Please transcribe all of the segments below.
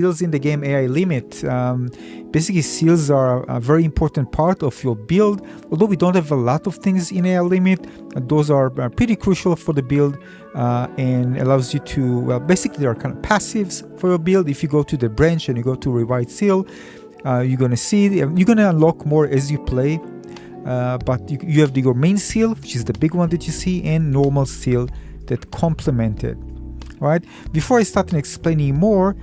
Seals in the game AI limit. Basically, seals are a very important part of your build. Although we don't have a lot of things in AI limit, those are pretty crucial for the build and allows you to, well, basically they are kind of passives for your build. If you go to the branch and you go to rewrite seal, you're gonna see, you're gonna unlock more as you play. But you have your main seal, which is the big one that you see, and normal seal that complement it. Right? Before I start explaining more,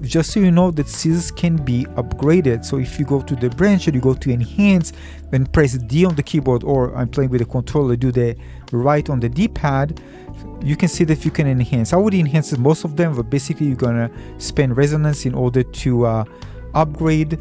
just so you know that seals can be upgraded. So if you go to the branch and you go to enhance and press D on the keyboard, or I'm playing with the controller, do the right on the D-pad, you can see that you can enhance. I would enhance most of them, but basically you're gonna spend resonance in order to upgrade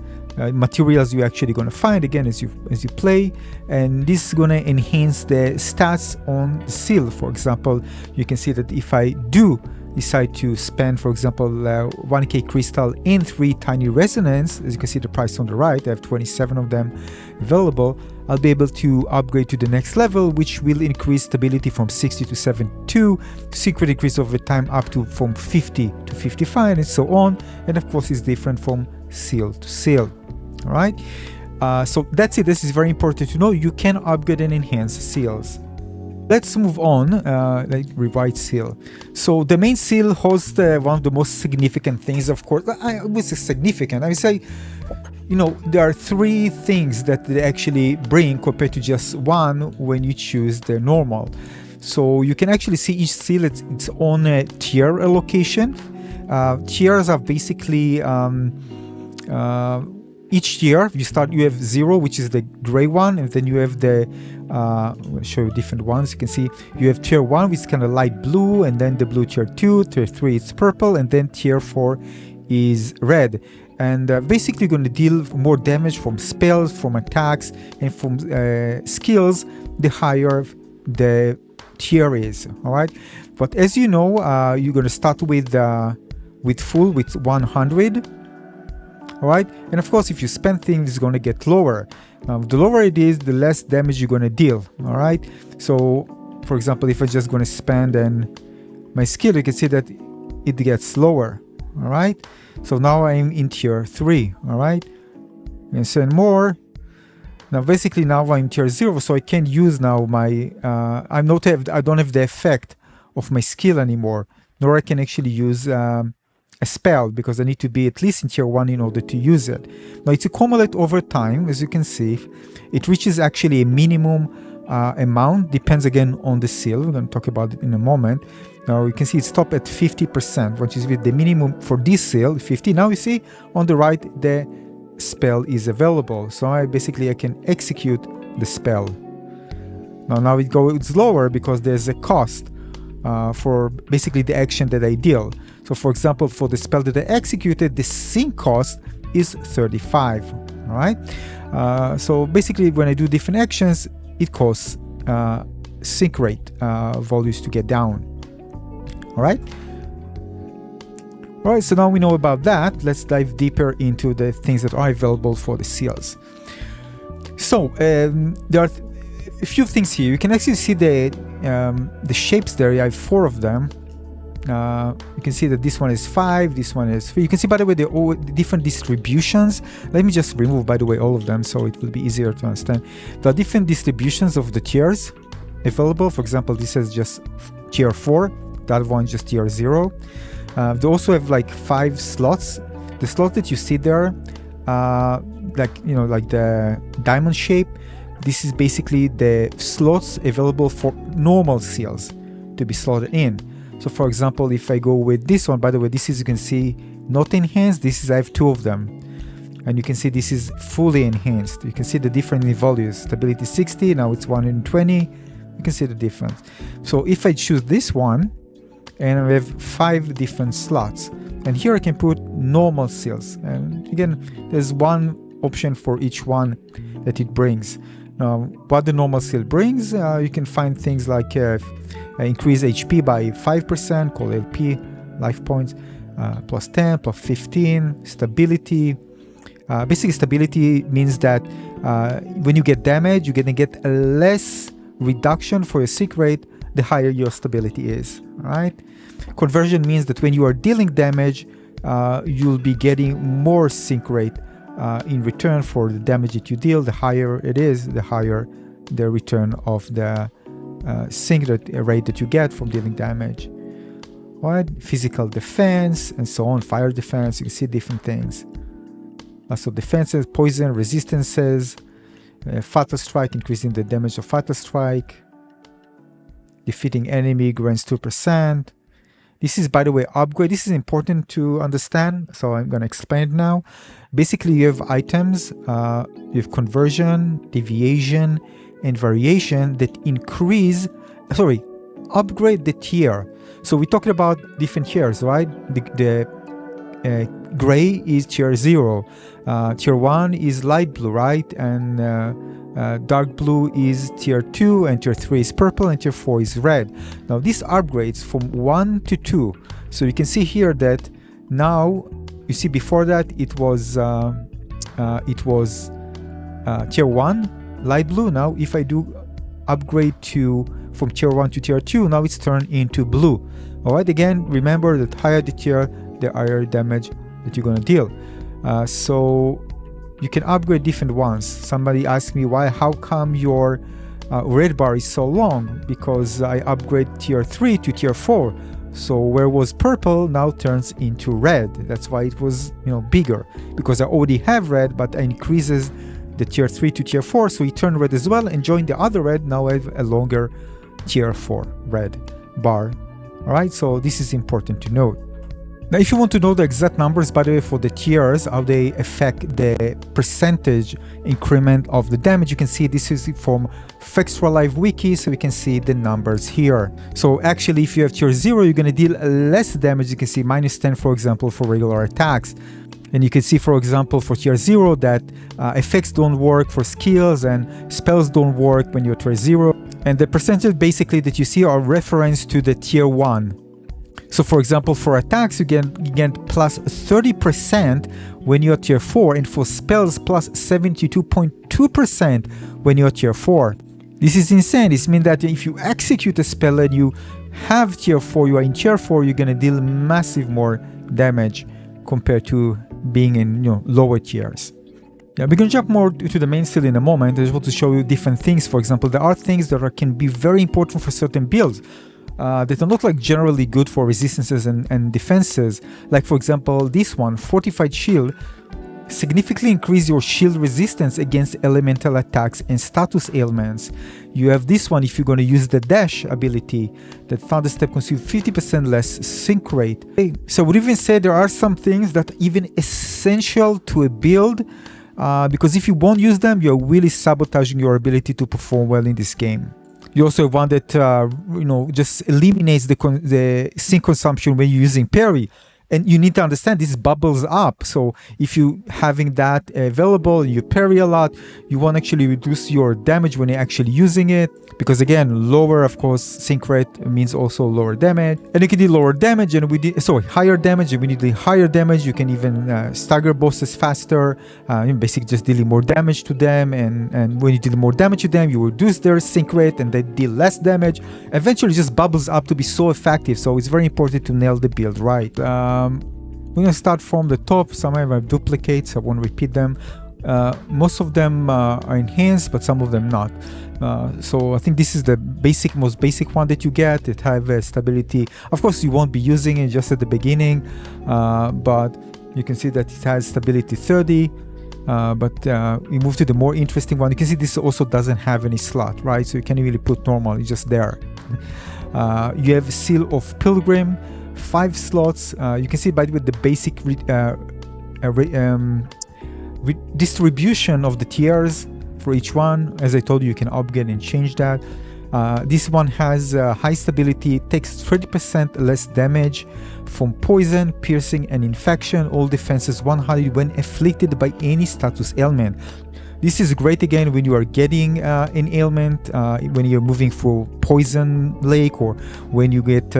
materials you're actually going to find again as you play, and this is going to enhance the stats on the seal. For example, you can see that if I do decide to spend, for example, 1k crystal and 3 tiny resonance, as you can see the price on the right, I have 27 of them available, I'll be able to upgrade to the next level, which will increase stability from 60 to 72, secret increase over time up to from 50 to 55, and so on. And of course it's different from seal to seal. All right, so that's it. This is very important to know. You can upgrade and enhance seals. Let's move on, like rewrite seal. So the main seal hosts one of the most significant things, of course. I would say significant. I would say, you know, there are 3 things that they actually bring compared to just one when you choose the normal. So you can actually see each seal its own tier allocation. Tiers are basically each tier you have 0, which is the gray one, and then you have the I'm going to show you different ones. You can see you have tier 1, which is kind of light blue, and then the blue tier 2, tier 3 is purple, and then tier 4 is red. And basically you're going to deal more damage from spells, from attacks, and from skills the higher the tier is. All right, but as you know, you're going to start with full with 100. All right, and of course if you spend things, it's going to get lower. The lower it is, the less damage you're going to deal. All right, so for example, if I'm just going to spend and my skill, you can see that it gets lower. All right, so now I'm in tier 3. All right, and send more. Now basically now I'm tier 0, so I can't use now my I don't have the effect of my skill anymore, nor I can actually use a spell, because I need to be at least in tier 1 in order to use it. Now it's accumulate over time. As you can see, it reaches actually a minimum amount, depends again on the seal. We're going to talk about it in a moment. Now you can see it stopped at 50%, which is with the minimum for this seal, 50. Now you see on the right the spell is available, so I can execute the spell. Now it goes lower because there's a cost for basically the action that I deal. So for example, for the spell that I executed, the sync cost is 35. All right, so basically when I do different actions, it costs sync rate values to get down. All right, so now we know about that. Let's dive deeper into the things that are available for the seals. So there are a few things here. You can actually see the shapes there. I have 4 of them. You can see that this one is 5, this one is 3. You can see, by the way, the different distributions. Let me just remove, by the way, all of them so it will be easier to understand. There are different distributions of the tiers available. For example, this is just tier 4, that one just tier 0. They also have like 5 slots. The slot that you see there, like the diamond shape, this is basically the slots available for normal seals to be slotted in. So for example, if I go with this one, by the way, this is, you can see, not enhanced. I have 2 of them, and you can see this is fully enhanced. You can see the different values. Stability 60, now it's 120. You can see the difference. So if I choose this one, and I have 5 different slots, and here I can put normal seals, and again there's one option for each one that it brings. Now what the normal seal brings, you can find things like increase HP by 5%, called LP, life points, plus 10, plus 15, stability. Basically stability means that when you get damage, you're going to get a less reduction for your sync rate the higher your stability is. All right. Conversion means that when you are dealing damage, you'll be getting more sync rate in return for the damage that you deal. The higher it is, the higher the return of the sync rate that you get from dealing damage. Right? Physical defense and so on, fire defense, you can see different things. So defenses, poison, resistances, fatal strike, increasing the damage of fatal strike. Defeating enemy grants 2%. This is, by the way, upgrade. This is important to understand, so I'm going to explain it now. Basically, you have items, you have conversion, deviation, and variation that upgrade the tier. So we're talking about different tiers, right? The gray is tier 0. Tier 1 is light blue, right? And dark blue is tier 2, and tier 3 is purple, and tier 4 is red. Now this upgrades from 1 to 2. So you can see here that now, you see before that it was tier 1, light blue. Now if I do upgrade from tier 1 to tier 2, now it's turned into blue. Alright, again, remember that higher the tier, the higher damage that you're going to deal. So you can upgrade different ones. Somebody asked me how come your red bar is so long? Because I upgrade tier 3 to tier 4. So where was purple now turns into red. That's why it was bigger, because I already have red, but I increases the tier 3 to tier 4, so it turned red as well, and join the other red. Now I have a longer tier 4 red bar. Alright, so this is important to note. Now, if you want to know the exact numbers, by the way, for the tiers, how they affect the percentage increment of the damage, you can see this is from Fextra Live Wiki, so you can see the numbers here. So actually, if you have tier 0, you're going to deal less damage. You can see -10, for example, for regular attacks. And you can see, for example, for tier 0 that effects don't work for skills and spells don't work when you're tier 0. And the percentage basically that you see are reference to the tier 1. So for example, for attacks, you get plus 30% when you're tier 4, and for spells plus 72.2% when you're tier 4. This is insane. This means that if you execute a spell and you have tier 4, you are in tier 4, you're going to deal massive more damage compared to being in lower tiers. Yeah, we're going to jump more to the main skill in a moment. I just want to show you different things. For example, there are things that can be very important for certain builds. That are not generally good for resistances and defenses. Like for example, this one, Fortified Shield, significantly increase your shield resistance against elemental attacks and status ailments. You have this one if you're going to use the dash ability, that Thunder Step consumes 50% less sync rate. So I would even say there are some things that are even essential to a build, because if you won't use them, you're really sabotaging your ability to perform well in this game. You also have one that just eliminates the sync consumption when you're using parry. And you need to understand this bubbles up. So if you having that available, you parry a lot, you want to actually reduce your damage when you're actually using it. Because again, lower, of course, sync rate means also lower damage. And you can do lower damage and higher damage. And when you do higher damage, you can even stagger bosses faster. Basically just dealing more damage to them. And when you deal more damage to them, you reduce their sync rate and they deal less damage. Eventually it just bubbles up to be so effective. So it's very important to nail the build right. We're going to start from the top. Some of them have duplicates. I won't repeat them. Most of them are enhanced, but some of them not. So I think this is the most basic one that you get. It have stability. Of course, you won't be using it just at the beginning, but you can see that it has stability 30. But we move to the more interesting one. You can see this also doesn't have any slot, right? So you can't really put normal. It's just there. You have Seal of Pilgrim. 5 slots. You can see by the way the basic distribution of the tiers for each one. As I told you, you can upgrade and change that. This one has high stability, takes 30% less damage from poison, piercing, and infection. All defenses 100 when afflicted by any status ailment. This is great again when you are getting an ailment, when you're moving through poison lake, or when you get,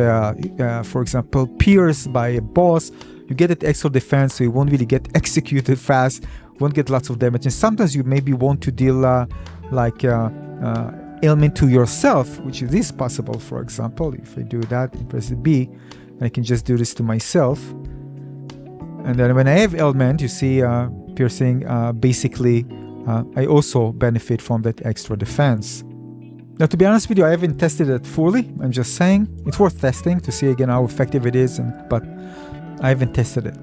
for example, pierced by a boss. You get that extra defense, so you won't really get executed fast, won't get lots of damage. And sometimes you maybe want to deal ailment to yourself, which is possible. For example, if I do that and press the B, I can just do this to myself. And then when I have ailment, you see piercing, basically I also benefit from that extra defense. Now, to be honest with you, I haven't tested it fully. I'm just saying it's worth testing to see again how effective it is, but I haven't tested it.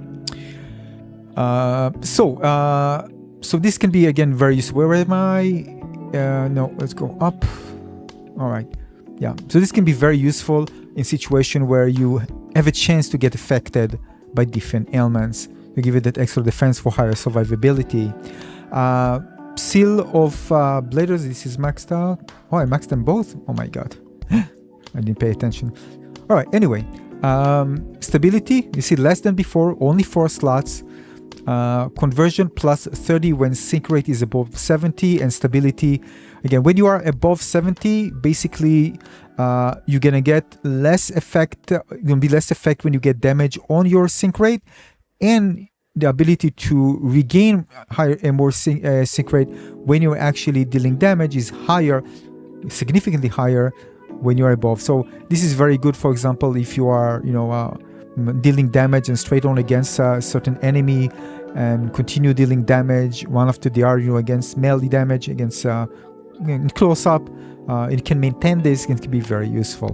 So this can be again very useful. Where am I? No, let's go up. All right. Yeah. So this can be very useful in situation where you have a chance to get affected by different ailments. You give it that extra defense for higher survivability. Seal of bladers. This is maxed out. Oh, I maxed them both. Oh my god. I didn't pay attention. All right. Anyway, stability. You see less than before. Only 4 slots. Conversion plus 30 when sync rate is above 70, and stability again when you are above 70, basically you're gonna get less effect. Gonna be less effect when you get damage on your sync rate, and the ability to regain higher and more sync rate when you're actually dealing damage is higher, significantly higher when you're above. So this is very good, for example, if you are dealing damage and straight on against a certain enemy and continue dealing damage one after the other, against melee damage, against close up. It can maintain this, and it can be very useful.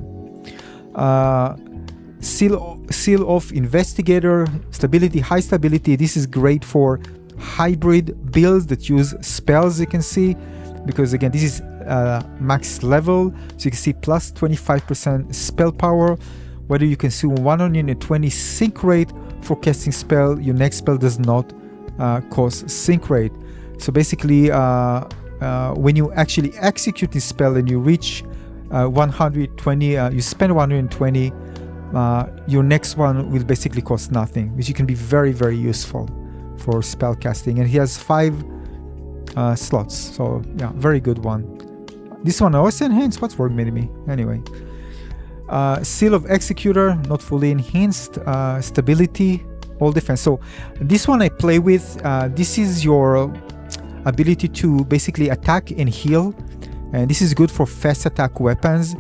Seal of investigator, stability, high stability. This is great for hybrid builds that use spells, you can see, because again this is max level, so you can see plus 25% spell power. Whether you consume 120 sync rate for casting spell, your next spell does not cost sync rate. So basically, when you actually execute this spell and you reach 120, you spend 120, your next one will basically cost nothing, which can be very, very useful for spell casting. And he has 5 slots, so yeah, very good one. This one also enhanced. What's word made me anyway? Seal of Executor, not fully enhanced. Stability, all defense. So this one I play with. This is your ability to basically attack and heal, and this is good for fast attack weapons.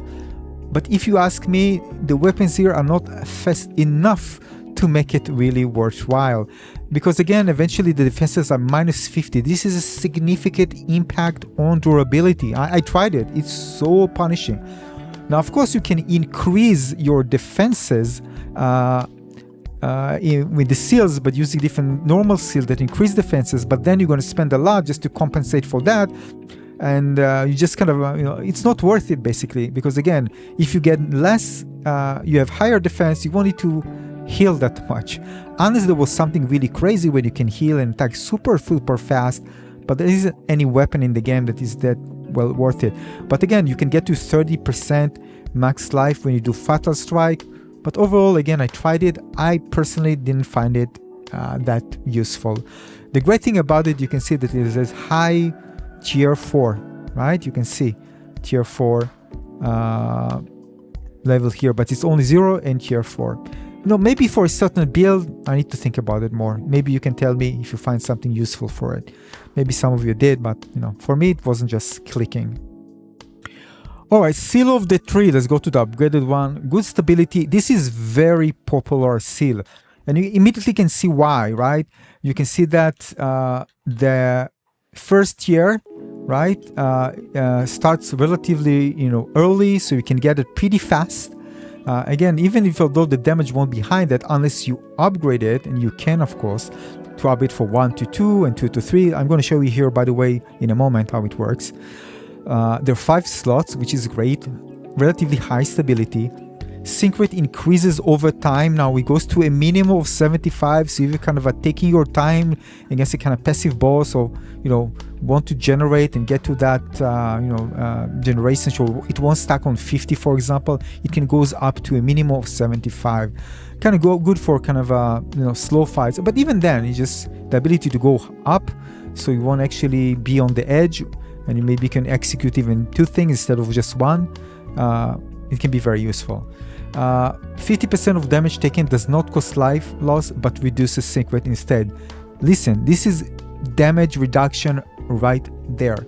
But if you ask me, the weapons here are not fast enough to make it really worthwhile, because again, eventually the defenses are minus 50. This is a significant impact on durability. I tried it. It's so punishing. Now, of course, you can increase your defenses with the seals, but using different normal seals that increase defenses, but then you're going to spend a lot just to compensate for that. And you just kind of, it's not worth it basically, because again, if you get less, you have higher defense, you won't need to heal that much. Unless there was something really crazy where you can heal and attack super fast, but there isn't any weapon in the game that is that well worth it. But again, you can get to 30% max life when you do Fatal Strike. But overall, again, I tried it. I personally didn't find it that useful. The great thing about it, you can see that it is high tier 4, right? You can see tier 4 level here, but it's only 0 and tier 4. Maybe for a certain build, I need to think about it more. Maybe you can tell me if you find something useful for it. Maybe some of you did, but for me, it wasn't just clicking. All right, Seal of the Tree. Let's go to the upgraded one. Good stability. This is very popular seal, and you immediately can see why, right? You can see that the first tier, right, starts relatively, early, so you can get it pretty fast. Again, even if although the damage won't be high that unless you upgrade it, and you can, of course, to upgrade for 1 to 2 and 2 to 3. I'm going to show you here, by the way, in a moment how it works. There are 5 slots, which is great. Relatively high stability. Sync rate increases over time. Now it goes to a minimum of 75, so if you're kind of taking your time against a kind of passive boss, or want to generate and get to that generation, so it won't stack on 50, for example. It can goes up to a minimum of 75. Kind of good for kind of slow fights, but even then, it's just the ability to go up, so you won't actually be on the edge, and you maybe can execute even 2 things instead of just 1. It can be very useful. 50% of damage taken does not cost life loss, but reduces sync rate instead. Listen, this is damage reduction right there.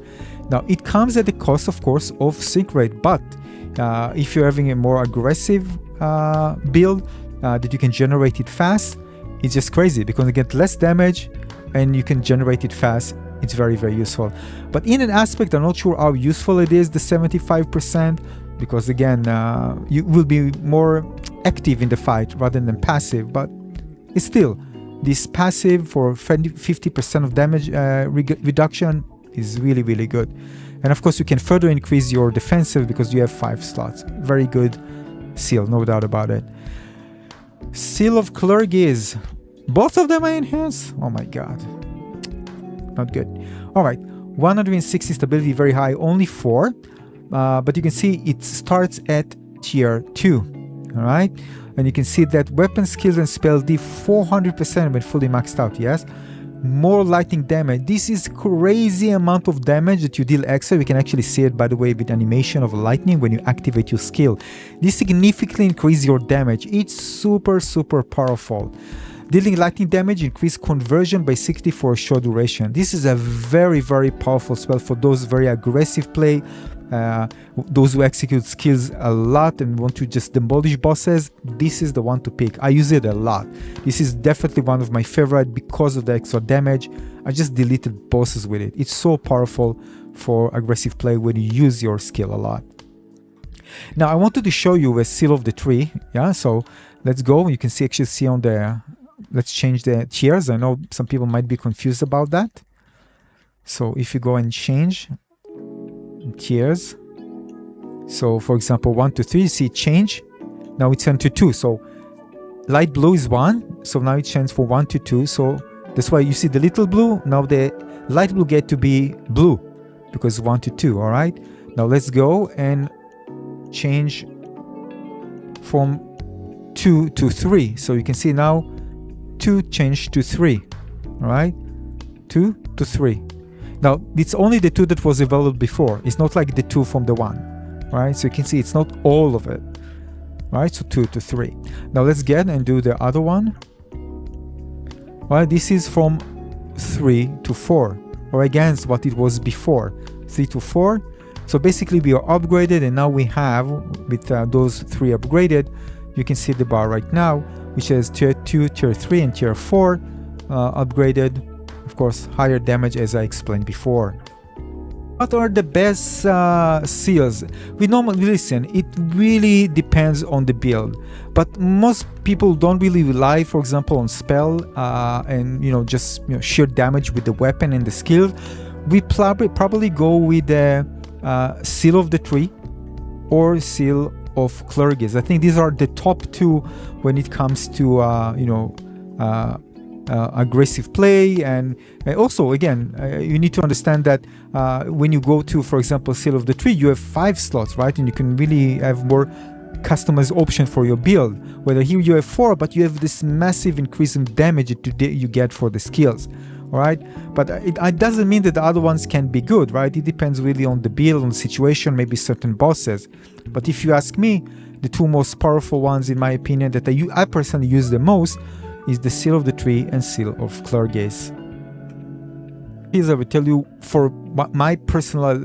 Now, it comes at the cost, of course, of sync rate, but if you're having a more aggressive build that you can generate it fast, it's just crazy because you get less damage and you can generate it fast. It's very, very useful. But in an aspect, I'm not sure how useful it is, the 75%, because again, you will be more active in the fight rather than passive. But it's still, this passive for 50% of damage reduction is really, really good. And of course, you can further increase your defensive because you have 5 slots. Very good seal, no doubt about it. Seal of Clergis. Both of them are enhanced? Oh my god. Not good. Alright, 160 stability, very high, only 4. But you can see it starts at tier 2. Alright? And you can see that weapon skills and spell D 400% when fully maxed out, yes? More lightning damage. This is crazy amount of damage that you deal extra. We can actually see it, by the way, with animation of lightning when you activate your skill. This significantly increases your damage. It's super, super powerful. Dealing lightning damage increase conversion by 60 for a short duration. This is a very, very powerful spell for those very aggressive play, those who execute skills a lot and want to just demolish bosses. This is the one to pick. I use it a lot. This is definitely one of my favorite because of the extra damage. I just deleted bosses with it. It's so powerful for aggressive play when you use your skill a lot. Now I wanted to show you a seal of the tree. Yeah, so let's go. You can actually see on the, let's change the tiers. I know some people might be confused about that. So if you go and change tiers, so for example 1 to 3, you see change. Now it's turned to 2. So light blue is 1, so now it changes for 1 to 2. So that's why you see the little blue. Now the light blue get to be blue because 1 to 2. All right, now let's go and change from 2 to 3. So you can see now 2 changed to 3. All right, 2 to 3. Now it's only the 2 that was available before. It's not like the 2 from the 1. Right, so you can see it's not all of it. Right, so 2 to 3. Now let's get and do the other one. Well, this is from 3 to 4, or against what it was before, 3 to 4. So basically we are upgraded, and now we have, with those 3 upgraded, you can see the bar right now, which is tier 2, tier 3, and tier 4 upgraded. Of course, higher damage as I explained before. What are the best seals? We normally listen, it really depends on the build, but most people don't really rely, for example, on spell and just sheer damage with the weapon and the skill. We probably go with the seal of the tree or seal of Clergis. I think these are the top 2 when it comes to aggressive play. And also, again, you need to understand that when you go to, for example, Seal of the Tree, you have 5 slots, right? And you can really have more customized option for your build. Whether here you have 4, but you have this massive increase in damage that you get for the skills. All right, but it doesn't mean that the other ones can be good, right? It depends really on the build, on the situation, maybe certain bosses. But if you ask me, the 2 most powerful ones, in my opinion, that I personally use the most is the Seal of the Tree and Seal of Clergis. Here's I will tell you for my personal,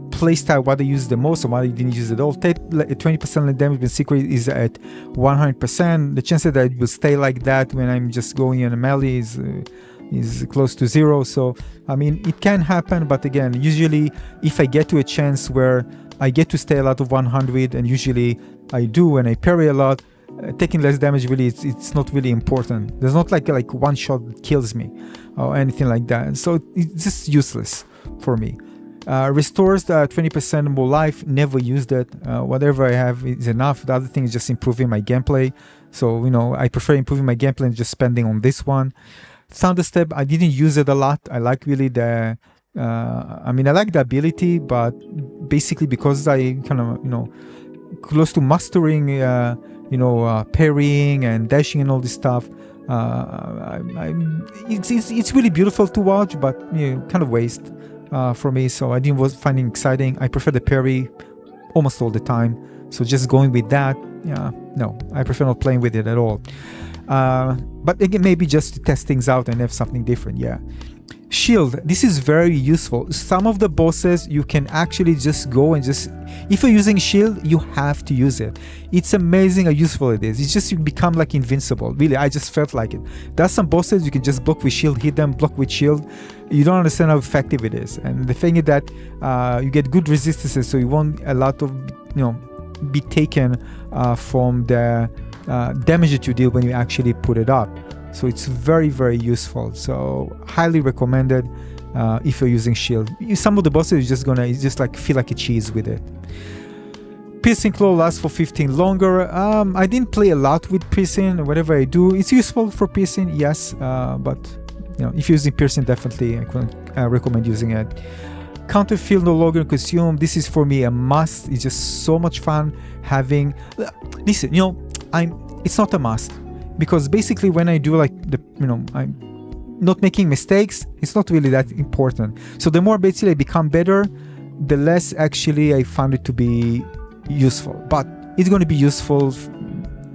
playstyle, what I use the most and what I didn't use at all. 20% damage when secret is at 100%. The chance that it will stay like that when I'm just going in a melee is close to 0. So I mean, it can happen, but again, usually if I get to a chance where I get to stay a lot of 100, and usually I do, and I parry a lot, taking less damage really it's not really important. There's not like one shot that kills me or anything like that, so it's just useless for me. Restores 20% more life. Never used it. Whatever I have is enough. The other thing is just improving my gameplay, so I prefer improving my gameplay and just spending on this one. Thunderstep, I didn't use it a lot. I like really the I like the ability, but basically because I kind of close to mastering parrying and dashing and all this stuff, it's really beautiful to watch, but kind of waste for me, so I didn't finding exciting. I prefer the parry almost all the time, so just going with that, no, I prefer not playing with it at all. But again, maybe just to test things out and have something different. Shield, this is very useful. Some of the bosses you can actually just go and just, if you're using shield, you have to use it. It's amazing how useful it is. It's just you become like invincible. Really, I just felt like it. There's some bosses you can just block with shield, hit them, block with shield. You don't understand how effective it is. And the thing is that you get good resistances, so you won't a lot of be taken from the damage that you deal when you actually put it up. So it's very, very useful. So highly recommended if you're using shield. Some of the bosses you just like feel like a cheese with it. Piercing claw lasts for 15 longer. I didn't play a lot with piercing. Whatever I do, it's useful for piercing, yes. But if you're using piercing, definitely I couldn't recommend using it. Counter field no longer consumed. This is for me a must. It's just so much fun having. Listen, it's not a must. Because basically when I do I'm not making mistakes, it's not really that important. So the more basically I become better, the less actually I found it to be useful. But it's going to be useful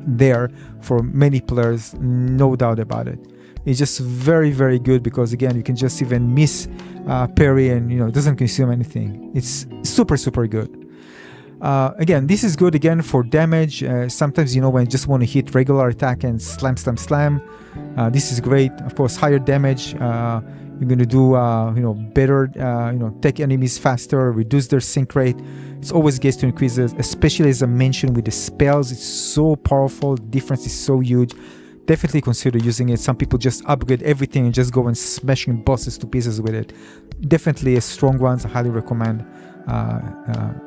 there for many players, no doubt about it. It's just very, very good because again, you can just even miss parry and it doesn't consume anything. It's super, super good. Again, this is good again for damage. Sometimes when you just want to hit regular attack and slam. This is great. Of course, higher damage. You're going to do better. Take enemies faster, reduce their sync rate. It's always gets to increase it, especially as I mentioned with the spells. It's so powerful. The difference is so huge. Definitely consider using it. Some people just upgrade everything and just go and smashing bosses to pieces with it. Definitely a strong ones. I highly recommend.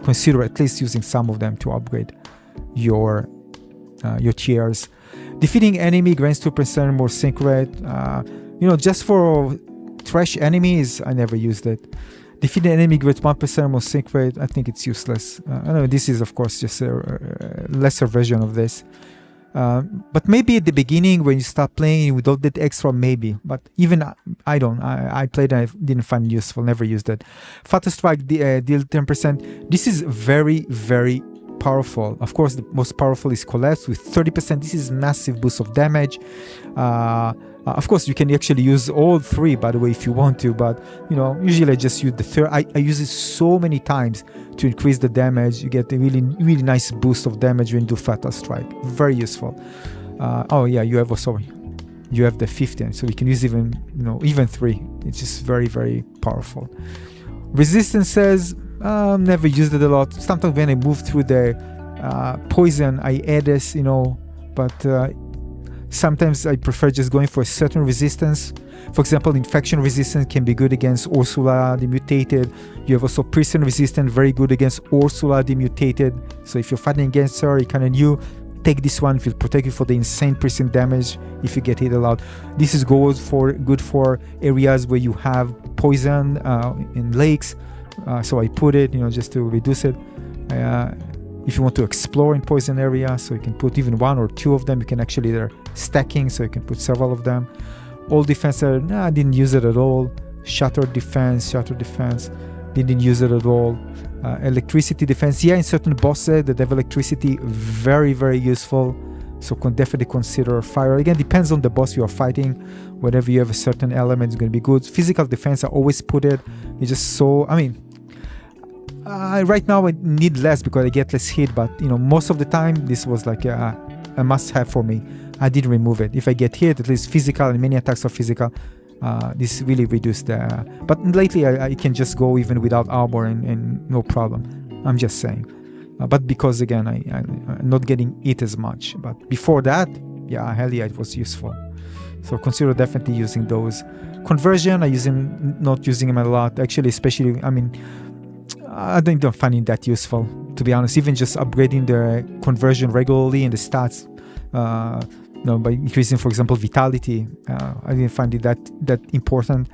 Consider at least using some of them to upgrade your tiers. Defeating enemy grants 2% more sync rate. Just for trash enemies, I never used it. Defeating enemy grants 1% more sync rate. I think it's useless. I know this is of course just a lesser version of this. But maybe at the beginning when you start playing without that extra, maybe. But even I don't. I played and I didn't find it useful. Never used it. Fatal Strike deal 10%. This is very, very powerful. Of course, the most powerful is Collapse with 30%. This is massive boost of damage. Of course, you can actually use all three, by the way, if you want to. But usually I just use the third. I use it so many times to increase the damage. You get a really, really nice boost of damage when you do Fatal Strike. Very useful. You have the 15, so you can use even 3. It's just very, very powerful. Resistance says never used it a lot. Sometimes when I move through the poison, I add this, but sometimes I prefer just going for a certain resistance. For example, infection resistance can be good against Ursula the Mutated. You have also Prison resistance, very good against Ursula the Mutated. So if you're fighting against her, you kind of knew, take this one. It will protect you for the insane prison damage if you get hit a lot. This is good for areas where you have poison in lakes. So I put it, just to reduce it. If you want to explore in poison area, so you can put even 1 or 2 of them. You can actually, they're stacking, so you can put several of them. All defense, I didn't use it at all. Shatter defense, didn't use it at all. Electricity defense, in certain bosses that have electricity, very, very useful. So definitely consider fire. Again, depends on the boss you are fighting. Whenever you have a certain element, it's going to be good. Physical defense, I always put it. It's just so, right now I need less because I get less hit, but most of the time this was like a must-have for me. I did remove it. If I get hit, at least physical, and many attacks are physical, this really reduced the... But lately I can just go even without armor and no problem. I'm just saying. But because again, I'm not getting hit as much. But before that, hell yeah, it was useful. So consider definitely using those. Conversion, not using them a lot. Actually, especially, I don't find it that useful, to be honest. Even just upgrading the conversion regularly in the stats, by increasing, for example, vitality, I didn't find it that important.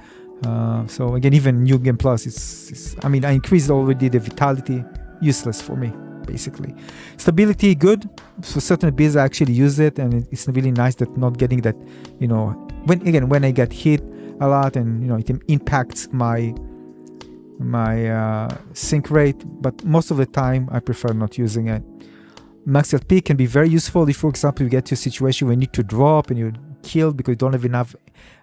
So again, even New Game Plus, I increased already the vitality, useless for me, basically. Stability, good. For certain builds, I actually use it, and it's really nice that not getting that, when I get hit a lot, and it impacts my sync rate, but most of the time I prefer not using it. Max LP can be very useful if, for example, you get to a situation where you need to drop and you're killed because you don't have enough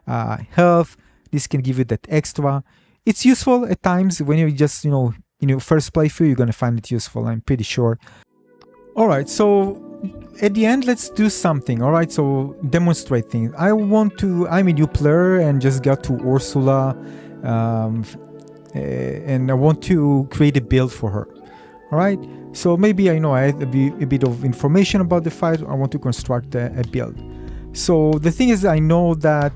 health. This can give you that extra. It's useful at times when you just, in your first playthrough, you're going to find it useful, I'm pretty sure. All right, so at the end, let's do something. All right, so demonstrate things. I'm a new player and just got to Ursula, and I want to create a build for her. All right, so maybe I have a bit of information about the fight. I want to construct a build. So the thing is, I know that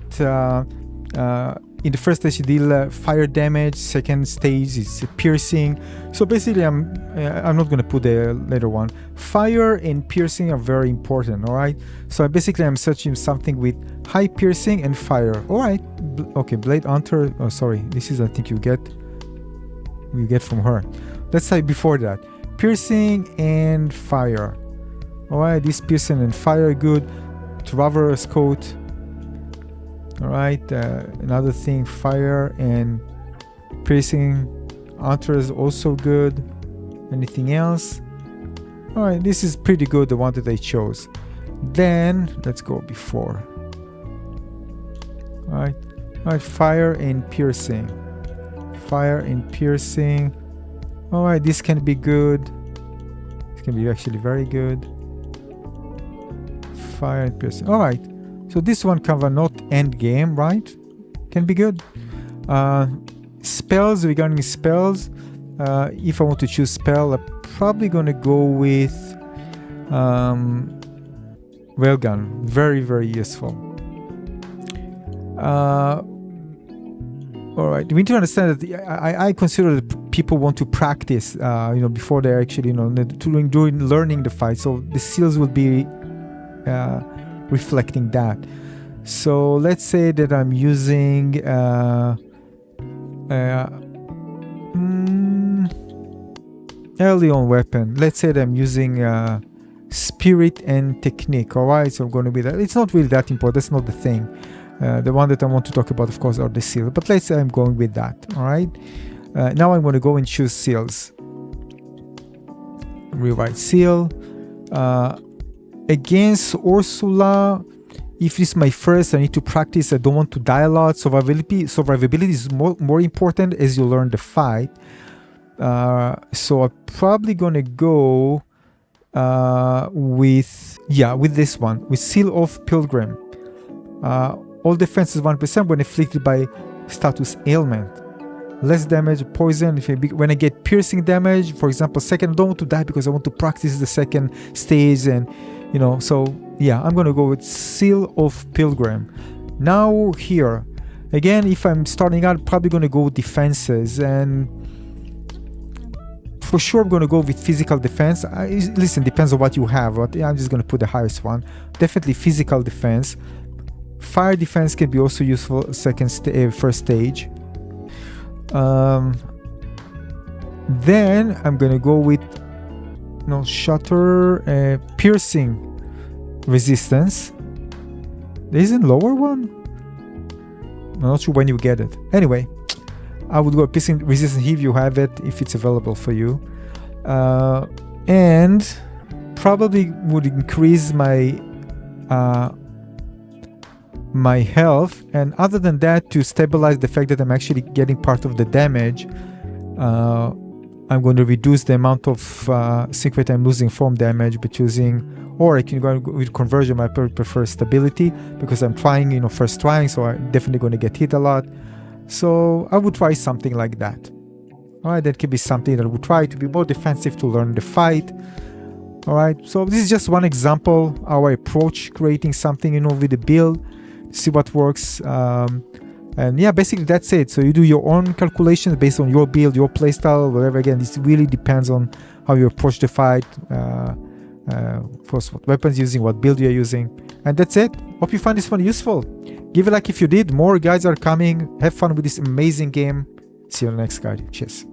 in the first stage you deal fire damage, second stage is piercing. So basically I'm not going to put the later one. Fire and piercing are very important, all right? So I'm searching something with high piercing and fire. All right, okay, Blade Hunter, oh sorry, this is I think you get from her. Let's say before that, piercing and fire. All right, this piercing and fire, good. Traveler's coat. All right, another thing, fire and piercing. Hunter is also good. Anything else? All right, this is pretty good, the one that I chose. Then let's go before. All right, fire and piercing. Fire and piercing. All right, this can be good. This can be actually very good. Fire and piercing. All right, so this one cover not Endgame, right? Can be good. Spells, regarding spells, if I want to choose spell, I'm probably gonna go with Railgun. Very, very useful. All right, we need to understand that I consider that people want to practice, before they're actually, during learning the fight. So the seals will be reflecting that. So let's say that I'm using early on weapon. Let's say that I'm using spirit and technique. All right, so I'm going to be that. It's not really that important. That's not the thing. The one that I want to talk about, of course, are the seals. But let's say I'm going with that. All right. Now I'm going to go and choose seals. Rewrite seal. Against Ursula, if this is my first, I need to practice. I don't want to die a lot. Survivability is more important as you learn the fight. So I'm probably gonna go with this one, with Seal of Pilgrim. All defense is 1% when afflicted by status ailment. Less damage, poison. When I get piercing damage, for example, second, I don't want to die because I want to practice the second stage, and so yeah, I'm gonna go with Seal of Pilgrim. Now here, again, if I'm starting out, probably gonna go with defenses, and for sure I'm gonna go with physical defense. Listen, depends on what you have, but I'm just gonna put the highest one. Definitely physical defense. Fire defense can be also useful first stage. Then I'm gonna go with shutter, piercing resistance. There isn't lower one. I'm not sure when you get it. Anyway, I would go piercing resistance if you have it, if it's available for you, and probably would increase my my health. And other than that, to stabilize the fact that I'm actually getting part of the damage, I'm going to reduce the amount of secret I'm losing from damage by choosing, or I can go with conversion. I prefer stability because I'm trying, first trying, so I'm definitely going to get hit a lot. So I would try something like that. All right, that could be something that I would try to be more defensive to learn the fight. All right, so this is just one example how I approach creating something, with the build, see what works. And yeah, basically that's it. So you do your own calculations based on your build, your playstyle, whatever. Again, this really depends on how you approach the fight, first what weapons using, what build you're using. And that's it. Hope you find this one useful. Give a like if you did. More guides are coming. Have fun with this amazing game. See you on the next guide. Cheers.